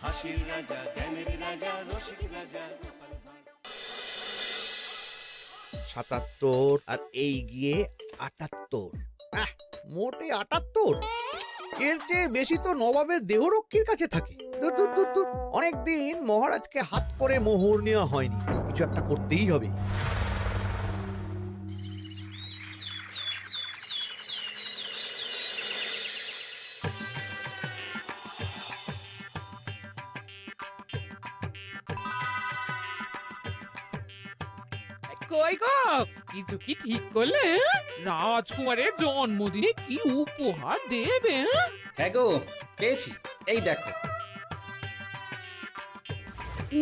হাসির রাজা, জ্ঞানের রাজা, রসিক রাজা। ৭৭ আর এই গিয়ে ৭৮। মোটে ৭৮। এর চেয়ে বেশি তো নবাবের দেহরক্ষীর কাছে থাকে। দূর দূর দূর দূর। অনেকদিন মহারাজকে হাত করে মোহর নেওয়া হয়নি, কিছু একটা করতেই হবে। কই গো, কিছু কি ঠিক করলে? রাজকুমারের জন্মদিনে কি উপহার দেবে? হ্যাঁ গো, পেয়েছি, এই দেখো।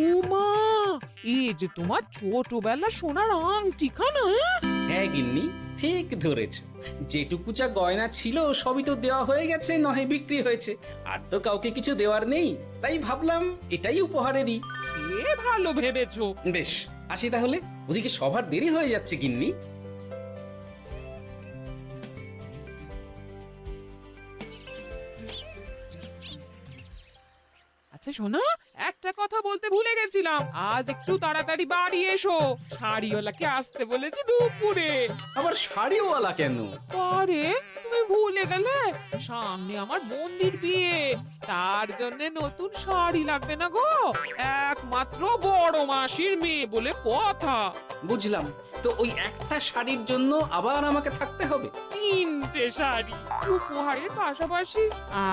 উমা, এই যে তোমার ছোটবেলা সোনার আংটিখানা। হ্যাঁ গিন্নি, ঠিক ধরেছ। যেটুকু যা গয়না ছিল সবই তো দেওয়া হয়ে গেছে, নহে বিক্রি হয়েছে। আর তো কাউকে কিছু দেওয়ার নেই, তাই ভাবলাম এটাই উপহারে দিই। সে ভালো ভেবেছো। বেশ, আসি তাহলে, ওদিকে সবার দেরি হয়ে যাচ্ছে গিন্নি। আচ্ছা শোনো, একটা কথা বলতে ভুলে গেছিলাম, আজ একটু তাড়াতাড়ি বাড়ি এসো। শাড়িওয়ালাকে আসতে বলেছি দুপুরে। আবার শাড়িওয়ালা কেন? আরে তুমি ভুলে গেলে, সামনে আমার মন্দির বিয়ে, তার জন্য নতুন শাড়ি লাগবে না গো। একমাত্র বড় মাসির মেয়ে বলে কথা। বুঝলাম, তো ওই একটা শাড়ির জন্য আবার আমাকে থাকতে হবে? 3টে শাড়ি উপহারের পাশাপাশি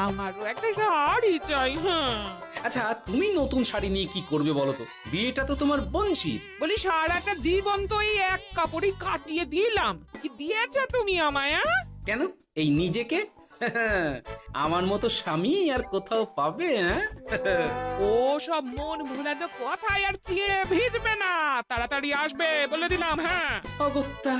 আমারও একটা শাড়ি চাই। হ্যাঁ আচ্ছা, তুমি নতুন শাড়ি নিয়ে কি করবে বলো তো? বিয়েটা তো তোমার বংশীর। বলি, সারাটা জীবন তো এই এক কাপড়ই কাটিয়ে দিলাম, কি দিয়েছ তুমি আমায়? কেন, এই নিজেকে? আমার মতো স্বামী আর কোথাও পাবে? ও সব মন ভুলানো কথায় আর চিড়ে ভিজবে না, তাড়াতাড়ি আসবে বলে দিলাম। হ্যাঁ অগত্যা।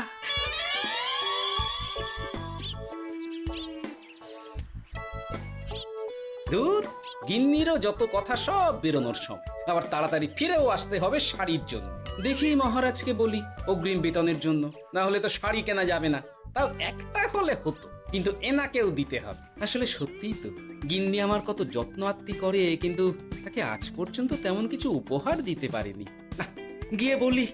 দূর, গিন্নিরও যত কথা সব বেরোনোর সময়, আবার তাড়াতাড়ি ফিরেও আসতে হবে শাড়ির জন্য। দেখি মহারাজকে বলি অগ্রিম বেতনের জন্য, না হলে তো শাড়ি কেনা যাবে না। তাও একটা হলে হতো, কিন্তু এনাকেও দিতে হবে। আসলে সত্যিই তো, গিন্নি আমার কত যত্ন আত্তি করে, কিন্তু তাকে আজ পর্যন্ত তেমন কিছু উপহার দিতে পারেনি। না, গিয়ে বলি।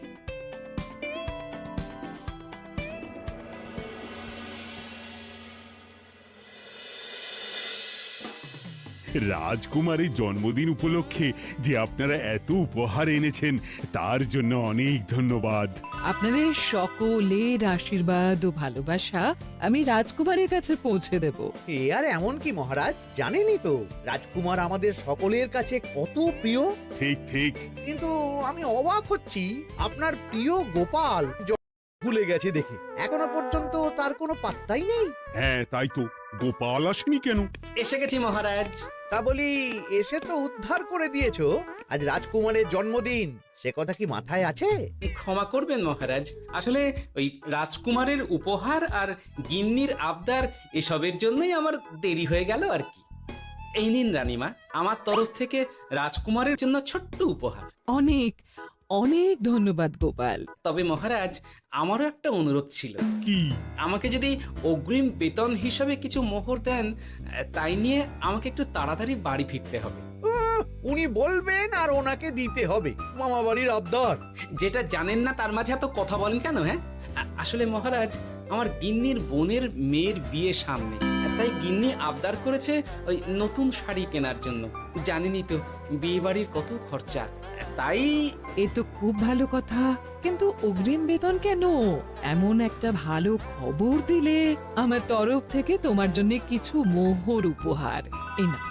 রাজকুমারের জন্মদিন উপলক্ষে যে আপনারা এত উপহার এনেছেন তার জন্য অনেক ধন্যবাদ। আপনাদের সকলের আশীর্বাদ ও ভালোবাসা আমি রাজকুমারের কাছে পৌঁছে দেব। এ আর এমন কি মহারাজ, জানেনই তো রাজকুমার আমাদের সকলের কাছে কত প্রিয়। ঠিক ঠিক। কিন্তু আমি অবাক হচ্ছি, আপনার প্রিয় গোপাল ভুলে গেছে দেখে এখনো পর্যন্ত তার কোনো পাত্তাই নেই। হ্যাঁ তাই তো, গোপাল আসেনি কেন? এসে গেছি মহারাজ। তা বলি, এসে তো উদ্ধার করে দিয়েছো, আজ রাজকুমারের জন্মদিন, সে কথা কি মাথায় আছে? ক্ষমা করবেন মহারাজ, আসলে ওই রাজকুমারের উপহার আর গিন্নির আবদার এসবের জন্যই আমার দেরি হয়ে গেল আর কি। এই নিন রানীমা, আমার তরফ থেকে রাজকুমারের জন্য ছোট্ট উপহার। অনেক অনেক ধন্যবাদ গোপাল। তবে মহারাজ, আমারও একটা অনুরোধ ছিল। কি? আমাকে যদি অগ্রিম বেতন হিসাবে কিছু মোহর দেন, তাই নিয়ে আমাকে একটু তাড়াতাড়ি বাড়ি ফিরতে হবে। উনি বলবেন আর ওনাকে দিতে হবে, মামা বাড়ির আবদার। যেটা জানেন না তার মাঝে এত কথা বলেন কেন? হ্যাঁ, আসলে মহারাজ, আমার গিন্নির বোনের মেয়ের বিয়ে সামনে, তাই গিন্নি আবদার করেছে ওই নতুন শাড়ি কেনার জন্য। জানেনই তো বিয়ে বাড়ির কত খরচা, তাই। এ তো খুব ভালো কথা, কিন্তু অগ্রিম বেতন কেন? এমন একটা ভালো খবর দিলে আমার তরফ থেকে তোমার জন্য কিছু মোহর উপহার। এই নাও।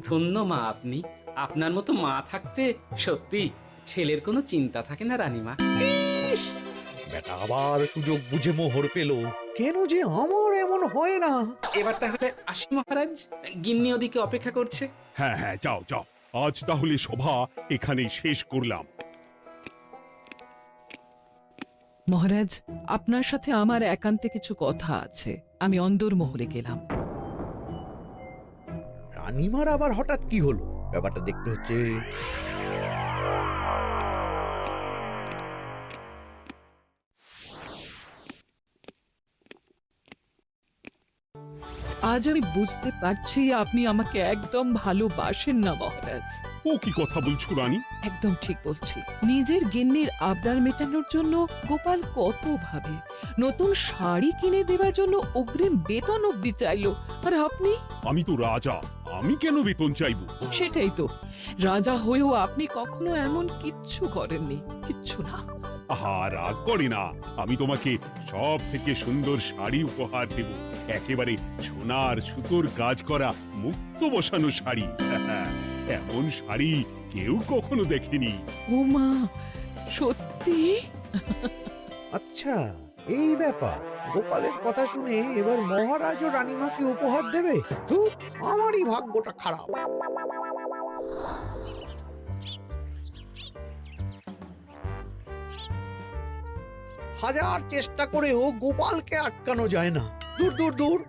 ধন্য মা আপনি, আপনার মতো মা থাকতে সত্যি ছেলের কোনো চিন্তা থাকে না রানীমা। ইস, বেটা আবার সুযোগ বুঝে মোহর পেল, কেন যে আমার এমন হয় না। এবার তাহলে আসি মহারাজ, গিন্নি ওদিকে অপেক্ষা করছে। হ্যাঁ হ্যাঁ, যাও যাও, আজ তাহলে সভা এখানেই শেষ করলাম। মহারাজ, আপনার সাথে আমার একান্তে কিছু কথা আছে, আমি অন্দরমহলে গেলাম। রানীমার আবার হঠাৎ কি হলো, ব্যাপারটা দেখতে হচ্ছে। আজ আমি বুঝতে পারছি আপনি আমাকে একদম ভালোবাসেন না মহারাজ। ও কি কথা বলছো রানী? একদম ঠিক বলছি। নিজের গিন্নির আবদার মেটানোর জন্য গোপাল কত ভাবে, নতুন শাড়ি কিনে দেবার জন্য অগ্রিম বেতন অব্দি চাইলো, আর আপনি? আমি তো রাজা, আমি কেন বেতন চাইবো? সেটাই তো, রাজা হয়েও আপনি কখনো এমন কিচ্ছু করেননি, কিচ্ছু না। আহা, রাগ করে না। আমি তোমাকে সব থেকে সুন্দর শাড়ি উপহার দেব, একেবারে সোনার সুতোর কাজ করা মুক্ত বসানো শাড়ি। এমন শাড়ি কেউ কখনো দেখেনি। ও মা, সত্যি? আচ্ছা, এই ব্যাপার। গোপালের কথা শুনে এবার মহারাজ ও রানীমাকে উপহার দেবে? ধুর, আমারই ভাগ্যটা খারাপ। হাজার চেষ্টা করেও গোপালকে আটকানো যায় না। দূর দূর দূর,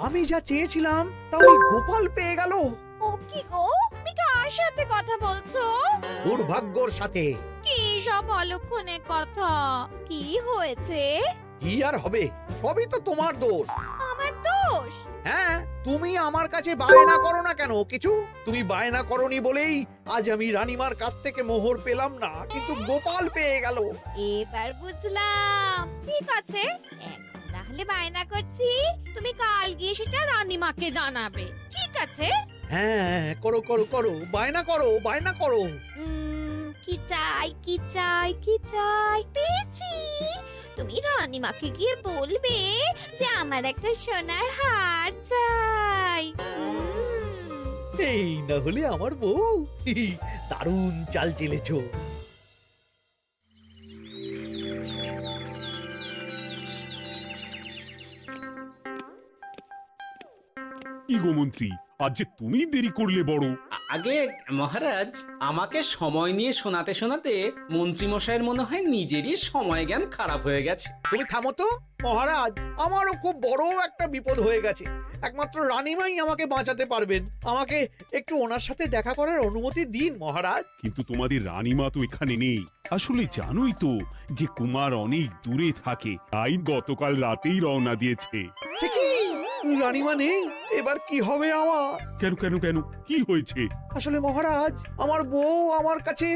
আমি যা চেয়েছিলাম তা ওই গোপাল পেয়ে গেল। ও কি গো, তুমি কার সাথে কথা বলছো? দুর্ভাগ্যর সাথে। কি সব অলক্ষণে কথা? কি হয়েছে? কি আর হবে, সবই তো তোমার দোষ। আমার দোষ? হ্যাঁ, তুমি আমার কাছে বায়না করো না কেন কিছু? তুমি বায়না করনি বলেই আজ আমি রানীমার কাছ থেকে মোহর পেলাম না, কিন্তু গোপাল পেয়ে গেল। এবার বুঝলাম। ঠিক আছে, এখন তাহলে বায়না করছি, তুমি কাল গিয়ে সেটা রানীমাকে জানাবে, ঠিক আছে? হ্যাঁ, করো করো করো, বায়না করো, বায়না করো। কি চাই, কি চাই, কি চাই? পেয়েছি। তুমি রানীমাকে গিয়ে বলবে যে আমার একটা সোনার হার চাই। এই না হলে আমার বউ। দারুণ চাল চেলেছো। কি গো মন্ত্রী, আজ যে তুমি দেরি করলে বড়। আগে মহারাজ, আমাকে সময় নিয়ে শোনাতে শোনাতে মন্ত্রীমশাইয়ের মনে হয় নিজেরই সময় জ্ঞান খারাপ হয়ে গেছে। তুমি থামো তো মহারাজ, আমারও খুব বড় একটা বিপদ হয়ে গেছে। একমাত্র রানীমাই আমাকে বাঁচাতে পারবেন। আমাকে একটু ওনার সাথে দেখা করার অনুমতি দিন মহারাজ। কিন্তু তোমাদের রানীমা তো এখানে নেই। আসলে জানোই তো যে কুমার অনেক দূরে থাকে, তাই গতকাল রাতেই রওনা দিয়েছে। সে কি, রানীমা নেই? এবার কি হবে আমার? কেন কেন কেন, কি হয়েছে? আসলে মহারাজ, আমার বউ আমার কাছে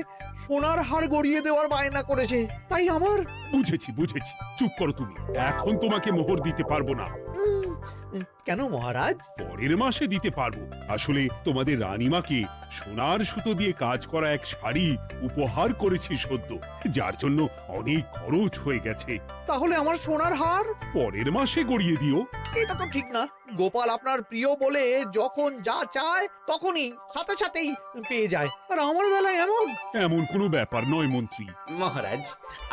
সোনার হার গড়িয়ে দেওয়ার বায়না করেছে, তাই আমার। বুঝেছি বুঝেছি, চুপ করো তুমি। এখন তোমাকে মোহর দিতে পারবো না। কেন মহারাজ? পরের মাসে দিতে পারবো। আসলে তোমাদের রানীমাকে সোনার সুতো দিয়ে কাজ করা এক শাড়ি উপহার করেছি সদ্য, যার জন্য অনেক খরচ হয়ে গেছে। তাহলে আমার সোনার হার পরের মাসে গড়িয়ে দিও। এটা তো ঠিক না। গোপাল আপনার প্রিয় বলে যখন যা চায় তখনই সাথে সাথেই পেয়ে যায়, আর আমার বেলায় এমন। এমন কোনো ব্যাপার নয় মন্ত্রী। মহারাজ,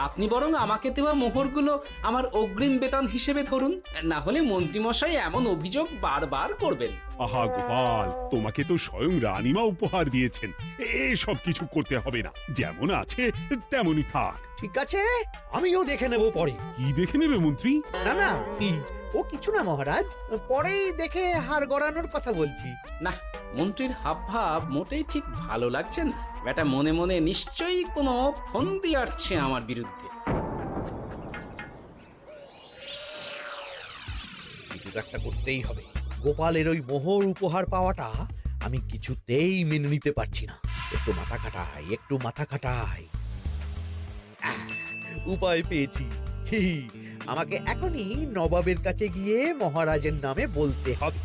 আপনি বরং আমাকে দেওয়া মোহরগুলো আমার অগ্রিম বেতন হিসেবে ধরুন, না হলে মন্ত্রীমশাই এমন অভিযোগ বারবার করবেন। আহা গোপাল, তোমাকে তো স্বয়ং রানীমা উপহার দিয়েছেন, এসব কিছু করতে হবে না। যেমন আছে তেমনই থাক। ঠিক আছে, আমিও দেখে নেব পরে। কি দেখে নেবে মন্ত্রী? না না, ও কিছু না মহারাজ, পরেই দেখে হার গড়ানোর কথা বলছি। না, মন্ত্রীর হাবভাব মোটেই ঠিক ভালো লাগছে না। বেটা মনে মনে নিশ্চয়ই কোনো ফন্দি আটছে আমার বিরুদ্ধে। কিছু একটা করতেই হবে। গোপালের ওই মোহর উপহার পাওয়াটা আমি কিছুতেই মেনে নিতে পারছি না। একটু মাথা খাটাই, একটু মাথা খাটাই। উপায় পেয়েছি। আমাকে এখনই নবাবের কাছে গিয়ে মহারাজের নামে বলতে হবে।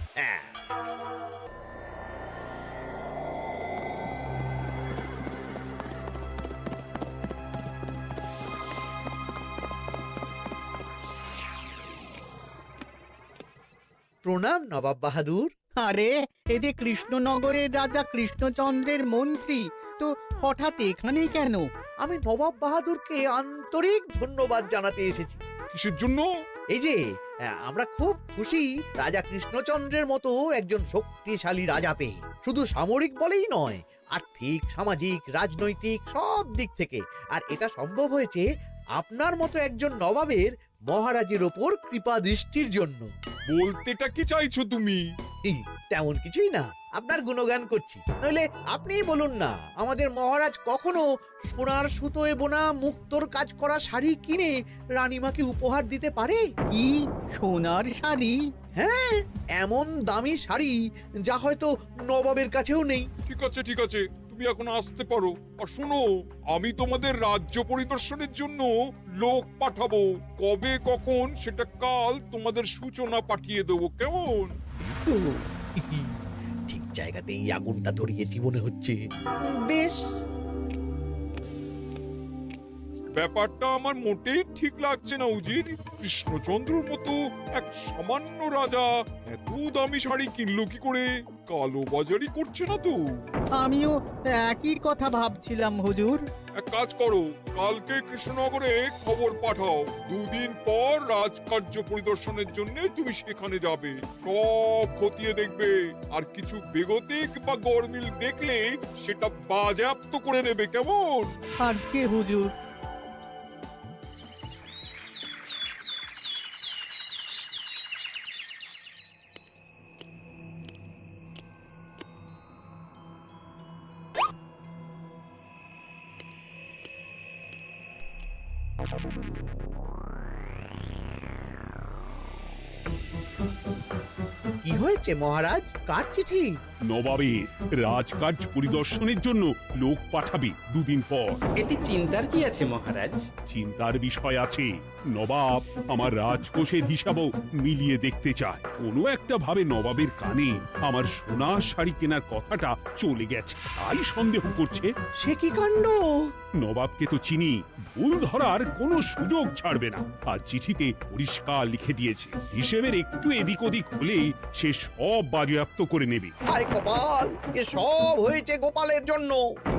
প্রণাম নবাব বাহাদুর। আরে এতে কৃষ্ণনগরের রাজা কৃষ্ণচন্দ্রের মন্ত্রী তো হঠাৎ এখানেই কেন? আমি নবাব বাহাদুরকে আন্তরিক ধন্যবাদ জানাতে এসেছি। কিসের জন্য? এই যে আমরা খুব খুশি রাজা কৃষ্ণচন্দ্রের মতো একজন শক্তিশালী রাজা পেয়ে। শুধু সামরিক বলেই নয়, আর্থিক, সামাজিক, রাজনৈতিক সব দিক থেকে। আর এটা সম্ভব হয়েছে আপনার মতো একজন নবাবের মহারাজের ওপর কৃপা দৃষ্টির জন্য। বলতেটা কি চাইছো তুমি? তেমন কিছুই না। আপনার গুণগান করছি। নইলে আপনিই বলুন না, আমাদের মহারাজ কখনো সোনার সুতোয় বোনা মুক্তোর কাজ করা শাড়ি কিনে রানীমাকে উপহার দিতে পারে? কি সোনার শাড়ি? হ্যাঁ, এমন দামি শাড়ি যা হয়তো নবাবের কাছেও নেই। ঠিক আছে ঠিক আছে, তুমি এখন আসতে পারো। আর শোনো, আমি তোমাদের রাজ্য পরিদর্শনের জন্য লোক পাঠাবো। কবে কখন সেটা কাল তোমাদের সূচনা পাঠিয়ে দেবো, কেমন? তো ঠিক জায়গাতেই আগুনটা ধরিয়েছি মনে হচ্ছে। বেশ, ব্যাপারটা আমার মোটেই ঠিক লাগছে না উজির। কৃষ্ণচন্দ্রর মতো এক সামান্য রাজা এত দামি শাড়ি কিনলো কি করে? কালো বাজারি করছে না তো? আমিও একই কথা ভাবছিলাম হুজুর। এক কাজ করো, কালকে কৃষ্ণনগরে খবর পাঠাও। 2 দিন পর রাজকার্য পরিদর্শনের জন্য তুমি সেখানে যাবে। সব খতিয়ে দেখবে, আর কিছু বেগতিক বা গরমিল দেখলে সেটা বাজেয়াপ্ত করে নেবে, কেমন? আজ্ঞে হুজুর। কি হয়েছে মহারাজ? কার চিঠি? নবাবের রাজকার্য পরিদর্শনের জন্য লোক পাঠাবে 2 দিন পর। এতে চিন্তার কি আছে মহারাজ? চিন্তার বিষয় আছে। নবাব আমার রাজকোষের হিসাবও মিলিয়ে দেখতে চায়। কোনো একটা ভাবে নবাবের কানে আমার সোনার শাড়ি কেনার কথাটা চলে গেছে, তাই সন্দেহ করছে। সে কি কাণ্ড! নবাবকে তো চিনি, ভুল ধরার কোনো সুযোগ ছাড়বে না। আর চিঠিতে পরিষ্কার লিখে দিয়েছে, হিসেবের একটু এদিক ওদিক হলেই সে সব বাজেয়াপ্ত করে নেবে। হায় কপাল, এ সব হয়েছে গোপালের জন্য।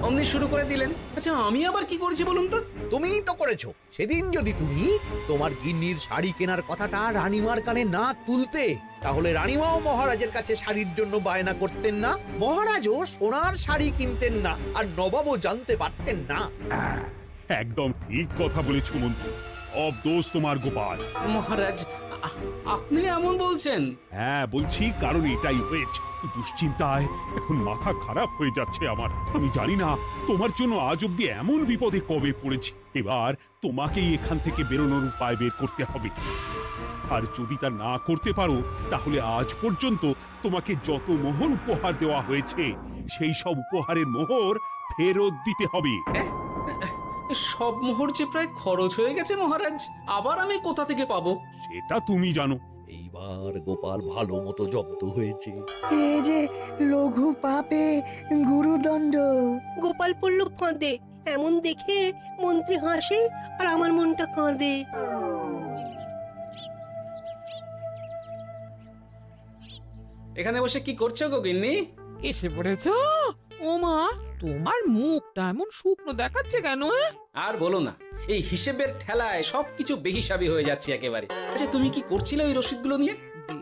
অমনি শুরু করে দিলেন। আচ্ছা, আমি আবার কি করেছি বলুন তো? তুমিই তো করেছো। সেদিন যদি তুমি তোমার গিন্নির শাড়ি কেনার কথাটা রানীমার কানে না তুলতে, তাহলে রানীমাও মহারাজের কাছে শাড়ির জন্য বায়না করতেন না, মহারাজও সোনার শাড়ি কিনতেন না, আর নবাবও জানতে পারতেন না। একদম ঠিক কথা বলেছ মন্ত্রী, সব দোষ তোমার গোপাল। মহারাজ, আপনি এমন বলছেন? হ্যাঁ বলছি, কারণ এটাই হয়েছে। দুশ্চিন্তায় এখন মাথা খারাপ হয়ে যাচ্ছে আমার। আমি জানি না তোমার জন্য আজ অব্দি এমন বিপদে কবে পড়েছি। এবার তোমাকেই এখান থেকে বেরোনোর উপায় বের করতে হবে। আর যদি তা না করতে পারো, তাহলে আজ পর্যন্ত তোমাকে যত মোহর উপহার দেওয়া হয়েছে সেই সব উপহারের মোহর ফেরত দিতে হবে। সব মোহর যে প্রায় খরচ হয়ে গেছে মহারাজ, আবার আমি কোথা থেকে পাবো? সেটা তুমি জানো। এইবার গোপাল ভালো মতো জব্দ হয়েছে। এই যে লঘু পাপে গুরুদণ্ড। গোপাল পড়ল ফাঁদে। এমন দেখে মন্ত্রী হাসে আর আমার মনটা কাঁদে। এখানে বসে কি করছো গো গিন্নি? এসে পড়েছো? ও মা, তোমার মুখটা এমন শুকনো দেখাচ্ছে কেন? আর বলো না, এই হিসেবের ঠেলায় সবকিছু বেহিসাবি হয়ে যাচ্ছে একেবারে। আচ্ছা, তুমি কি করছিলে ওই রসিদগুলো নিয়ে?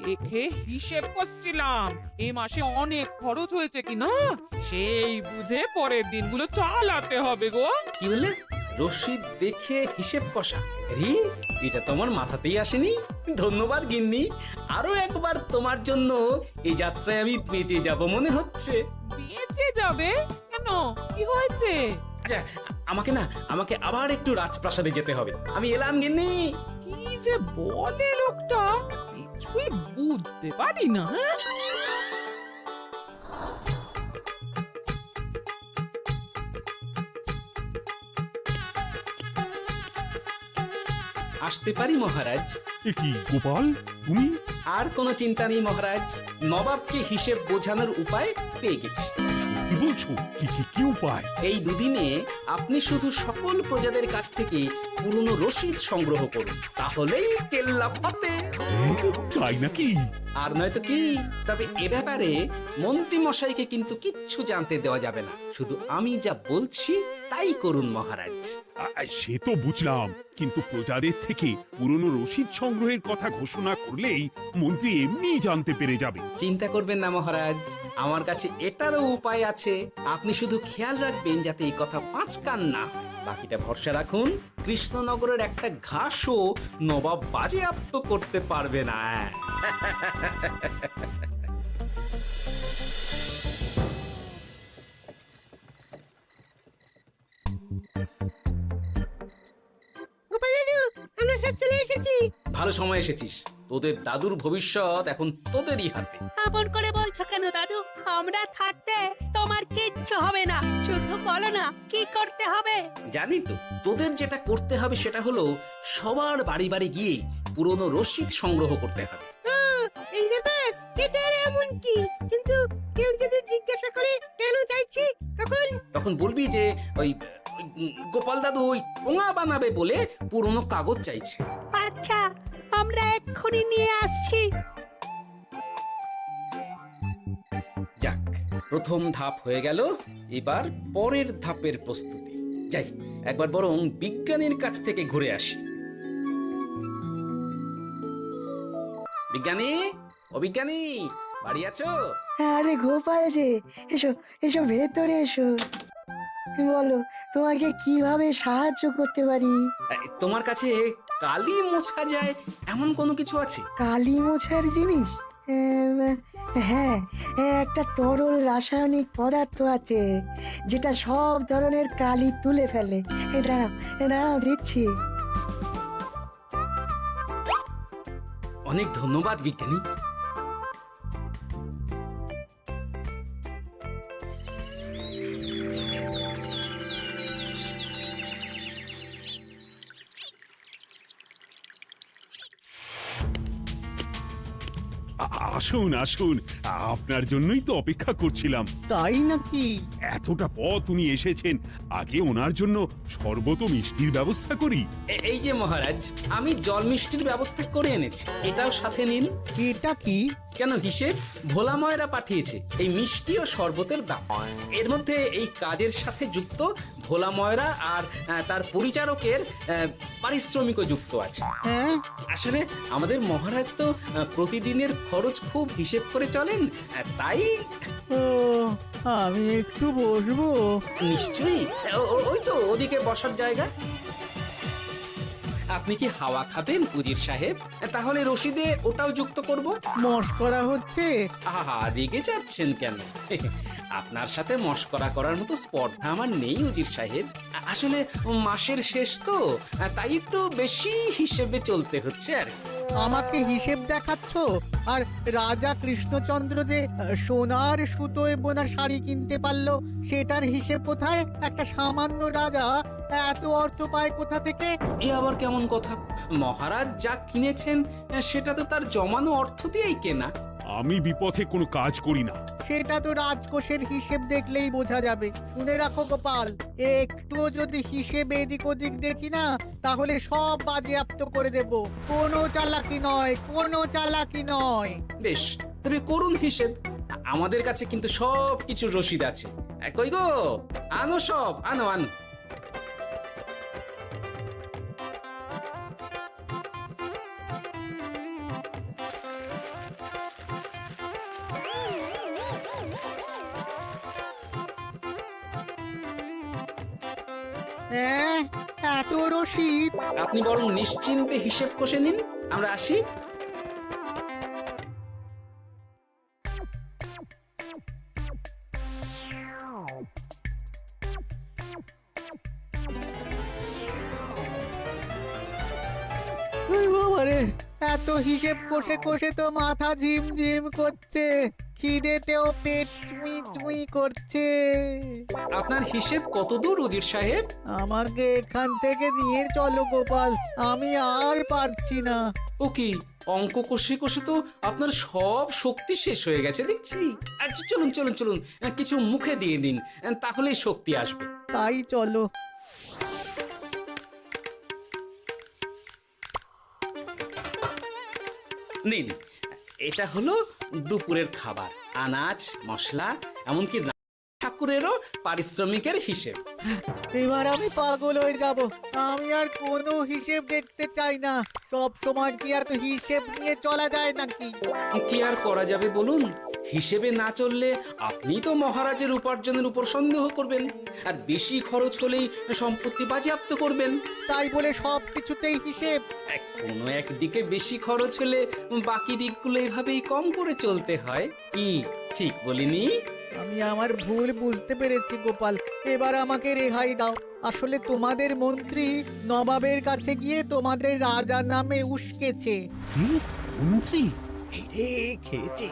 দেখে হিসেব করছিলাম এই মাসে অনেক খরচ হয়েছে কিনা, সেই বুঝে পরের দিনগুলো চালাতে হবে গো। কি বলে? রসিদ দেখে হিসেব কষা? রি, এটা তোমার মাথাতেই আসেনি। ধন্যবাদ গিন্নি, আরো একবার তোমার জন্য এই যাত্রায় আমি বেঁচে যাব মনে হচ্ছে। বেঁচে যাবে কেন? কি হয়েছে? আচ্ছা, আমাকে আবার একটু রাজপ্রাসাদে যেতে হবে। আমি এলাম গিন্নি। কি যে বলে লোকটা, কিছুই বুঝতে পারি না। আসতে পারি মহারাজ? এ কি গোপাল, তুমি? আর কোনো চিন্তা নেই মহারাজ, নবাবকে হিসেব বোঝানোর উপায় পেয়ে গেছি। কি বলছো? কি উপায়? এই দুদিনে আপনি শুধু সকল প্রজাদের কাছ থেকে পুরনো রসিদ সংগ্রহ করুন, তাহলেই কেল্লা ফতে। তাই নাকি? আর নয়তো কি? তবে এ ব্যাপারে মন্ত্রী মশাইকে কিন্তু কিচ্ছু জানতে দেওয়া যাবে না। শুধু আমি যা বলছি তাই করুন মহারাজ। সে তো বুঝলাম, কিন্তু প্রজাদের থেকে পুরনো রসিদ সংগ্রহের কথা ঘোষণা করলেই মন্ত্রী এমনি জানতে পেরে যাবে। চিন্তা করবেন না মহারাজ, আমার কাছে এটারও উপায় আছে। আপনি শুধু খেয়াল রাখবেন যাতে এই কথা 5 কান না হয়। বাকিটা ভরসা রাখুন, কৃষ্ণনগরের একটা ঘাসও নবাব বাজেয়াপ্ত করতে পারবে না। ভালো সময় এসেছিস। তোদের দাদুর ভবিষ্যৎ এখন তোদেরই হাতে। আপন করে বলছো কেন দাদু? আমরা থাকতে তোমার কিচ্ছু হবে না, শুধু বলো না কি করতে হবে। জানি তো, তোদের যেটা করতে হবে সেটা হলো সবার বাড়ি বাড়ি গিয়ে পুরনো রসিদ সংগ্রহ করতে হবে। এই ব্যাপার, এটা আর এমন কি? কিন্তু কেউ যদি জিজ্ঞাসা করে কেন চাইছি, তখন বলবি যে ওই গোপাল দাদু ওই টোঙা বানাবে বলে পুরনো কাগজ চাইছে। আচ্ছা, আমরা এক্ষুনি নিয়ে আসছি। যাক, প্রথম ধাপ হয়ে গেল, এবার পরের ধাপের প্রস্তুতি। যাই, একবার বরং বিজ্ঞানীর কাছ থেকে ঘুরে আসি। বিজ্ঞানী, ও বিজ্ঞানী, বাড়ি আছো? আরে গোপাল যে, এসো এসো ভেতরে এসো। বলো, তোমাকে কিভাবে সাহায্য করতে পারি? তোমার কাছে কালি মোছা যায় এমন কোনো কিছু আছে? কালি মোছার জিনিস? হ্যাঁ, একটা তরল রাসায়নিক পদার্থ আছে যেটা সব ধরনের কালি তুলে ফেলে। দাঁড়াও দিচ্ছি। অনেক ধন্যবাদ বিজ্ঞানী। আসুন আসুন, আপনার জন্যই তো অপেক্ষা করছিলাম। তাই নাকি? এতটা পথ উনি এসেছেন, আগে ওনার জন্য শরবত ও মিষ্টির ব্যবস্থা করি। এই যে মহারাজ, আমি জল মিষ্টির ব্যবস্থা করে এনেছি, এটাও সাথে নিন। এটা কি? কেন, হিসেব ভোলা ময়রা পাঠিয়েছে এই মিষ্টি ও শরবতের দাম। এর মধ্যে এই কাজের সাথে যুক্ত ভোলা ময়রা আর তার পরিচারকের পারিশ্রমিকও যুক্ত আছে। হ্যাঁ, আসলে আমাদের মহারাজ তো প্রতিদিনের খরচ খুব হিসেব করে চলেন, তাই। ও, আমি একটু বসবো? নিশ্চয়ই, ওই তো ওদিকে বসার জায়গা। আপনি কি হাওয়া খাবেন উজির সাহেব? তাহলে রশিদে ওটাও যুক্ত করব। মশকরা হচ্ছে? আহা, রেগে যাচ্ছেন কেন? আপনার সাথে মশকরা করার মতো স্পর্ধা আমার নেই উজির সাহেব। আসলে মাসের শেষ তো, তাই একটু বেশি হিসেবে চলতে হচ্ছে আর কি। আমাকে হিসেব দেখাচ্ছ? আর রাজা কৃষ্ণচন্দ্র যে সোনার সুতোয় বোনা শাড়ি কিনতে পারলো, সেটার হিসেব কোথায়? একটা সামান্য রাজা এত অর্থ পায় কোথা থেকে? এ আবার কেমন কথা? মহারাজ যা কিনেছেন সেটা তো তার জমানো অর্থ দিয়েই কেনা। আমি বিপথে কোনো কাজ করি না। সেটা তো রাজকোষের হিসেব দেখলেই বোঝা যাবে। শুনে রাখো গোপাল, একটুও যদি হিসেব এদিক ওদিক দেখি না, তাহলে সব বাজেয়াপ্ত করে দেব। কোনো চালাকি নয়, কোনো চালাকি নয়। বেশ, তবে করুন হিসেব। আমাদের কাছে কিন্তু সব কিছুর রসিদ আছে। কই গো, আনো সব, আনো আনো। হ্যাঁ, এত রসিদ? আপনি বরং নিশ্চিন্তে হিসেব কষে নিন, আমরা আসি। বাবারে, এত হিসেব কষে কষে তো মাথা ঝিমঝিম করছে, খিদেতেও পেট চুই চুই করছে। আপনার হিসেব কত দূর উজির সাহেব? আমাকে এখান থেকে নিয়ে চলো গোপাল, আমি আর পারছি না। ও কি, অঙ্ক কষে কষে তো আপনার সব শক্তি শেষ হয়ে গেছে দেখছি। আচ্ছা চলুন চলুন চলুন, কিছু মুখে দিয়ে দিন, তাহলেই শক্তি আসবে। তাই চলো। নিন, এটা হলো দুপুরের খাবার, আনাজ, মশলা, এমনকি ঠাকুরেরও পারিশ্রমিকের হিসেব। এবার আমি পাগল হয়ে যাব। আমি আর কোনো হিসেব দেখতে চাই না। সব সময় কি আর হিসেব নিয়ে চলা যায় নাকি? কি আর করা যাবে বলুন? হিসেবে না চললে আপনি তো মহারাজের উপার্জনের উপর সন্দেহ করবেন, আর বেশি খরচ হলেই সম্পত্তি বাজেয়াপ্ত করবেন। তাই বলে সব কিছুতেই হিসেব? কোনো একদিকে বেশি খরচ হলে বাকি দিকগুলো এভাবেই কম করে চলতে হয়। কি ঠিক বলিনি? আমি আমার ভুল বুঝতে পেরেছি গোপাল, এবার আমাকে রেহাই দাও। আসলে তোমাদের মন্ত্রী নবাবের কাছে গিয়ে তোমাদের রাজা নামে উস্কেছে। কি মন্ত্রী? এই রে খেয়েছে,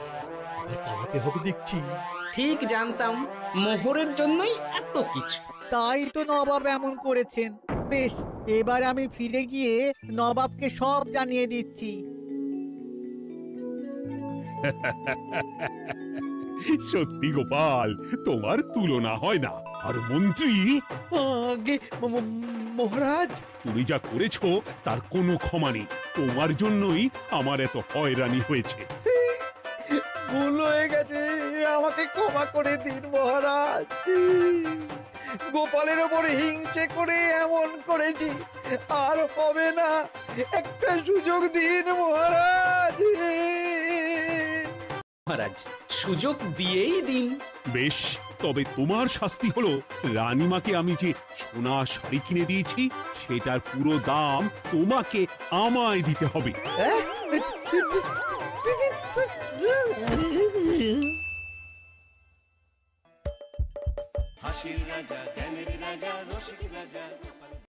আর পালাতে হবে দেখছি। ঠিক জানতাম মোহরের জন্যই এত কিছু। তাই তো নবাব এমন করেছেন। বেশ, এবার আমি ফিরে গিয়ে নবাবকে সব জানিয়ে দিচ্ছি। সত্যি গোপাল, তোমার তুলনা হয় না। আর মন্ত্রী, আগে মহারাজ, তুমি যা করেছো তার কোনো ক্ষমা নেই। তোমার জন্যই আমার এত হয়রানি হয়েছে। ভুল হয়ে গেছে, আমাকে ক্ষমা করে দিন মহারাজ। গোপালের ওপরে হিংসে করে এমন করেছি, আর হবে না। একটা সুযোগ দিন মহারাজ। মহারাজ, সুযোগ দিয়েই দিন। বেশ, তবে তোমার শাস্তি হলো রানীমাকে আমি যে সোনা শাড়ি কিনে দিয়েছি সেটার পুরো দাম তোমাকে আমায় দিতে হবে। হাসির রাজা জ্ঞানের রাজা রসিক রাজা